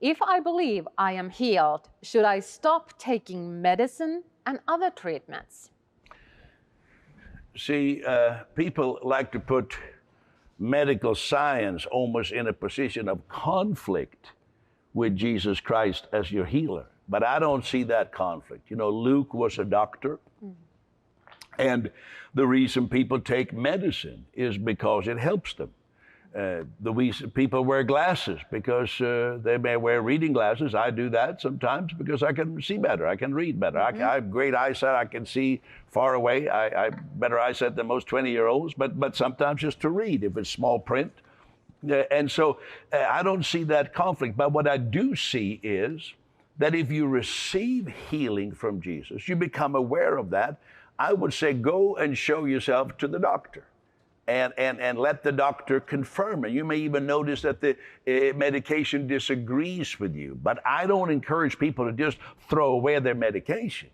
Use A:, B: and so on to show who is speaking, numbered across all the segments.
A: If I believe I am healed, should I stop taking medicine and other treatments?
B: See, people like to put medical science almost in a position of conflict with Jesus Christ as your healer. But I don't see that conflict. You know, Luke was a doctor. And the reason people take medicine is because it helps them. The reason people wear glasses because they may wear reading glasses. I do that sometimes because I can see better. I can read better. I have great eyesight. I can see far away. I better eyesight than most 20-year-olds, but sometimes just to read if it's small print. And so I don't see that conflict. But what I do see is that if you receive healing from Jesus, you become aware of that. I would say go and show yourself to the doctor. And let the doctor confirm it. You may even notice that the medication disagrees with you. But I don't encourage people to just throw away their medication.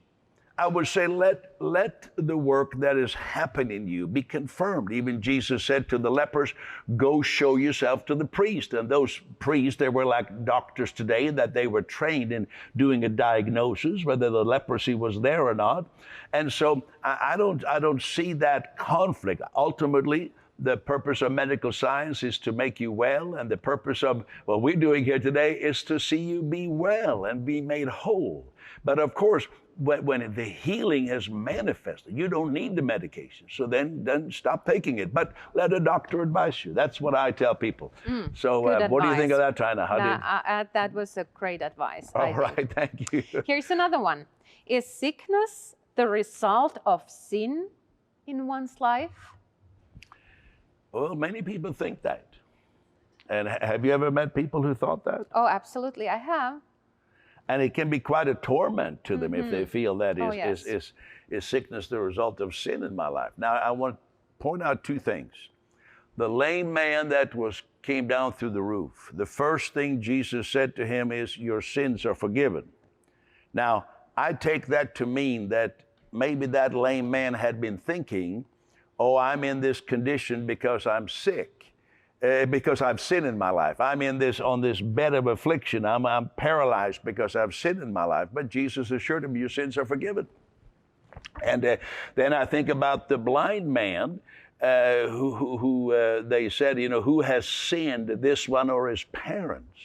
B: I would say let the work that is happening in you be confirmed. Even Jesus said to the lepers, go show yourself to the priest. And those priests, they were like doctors today, that they were trained in doing a diagnosis, whether the leprosy was there or not. And so I don't see that conflict. Ultimately, the purpose of medical science is to make you well, and the purpose of what we're doing here today is to see you be well and be made whole. But of course, when the healing has manifested, you don't need the medication. So then stop taking it. But let a doctor advise you. That's what I tell people. So what do you think of that, Tina?
A: That was a great advice.
B: All right, thank you.
A: Here's another one. Is sickness the result of sin in one's life?
B: Well, many people think that. And have you ever met people who thought that?
A: Oh, absolutely, I have.
B: And it can be quite a torment to them if they feel that is sickness the result of sin in my life. Now, I want to point out two things. The lame man that came down through the roof, the first thing Jesus said to him is, your sins are forgiven. Now, I take that to mean that maybe that lame man had been thinking, oh, I'm in this condition because I'm sick. Because I've sinned in my life. I'm on this bed of affliction. I'm paralyzed because I've sinned in my life. But Jesus assured him, your sins are forgiven. And then I think about the blind man who they said, who has sinned, this one or his parents?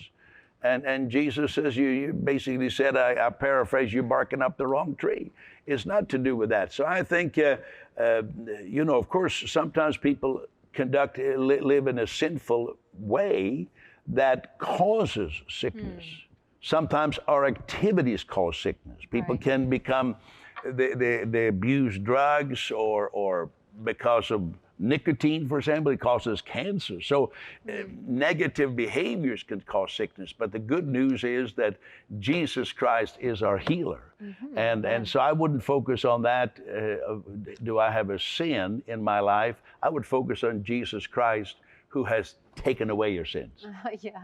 B: And Jesus says, you basically said, I paraphrase, you're barking up the wrong tree. It's not to do with that. So I think, of course, sometimes people live in a sinful way that causes sickness. Sometimes our activities cause sickness. People can become, they abuse drugs or because of nicotine, for example, it causes cancer. So negative behaviors can cause sickness. But the good news is that Jesus Christ is our healer. And so I wouldn't focus on that. Do I have a sin in my life? I would focus on Jesus Christ, who has taken away your sins.
A: Yeah.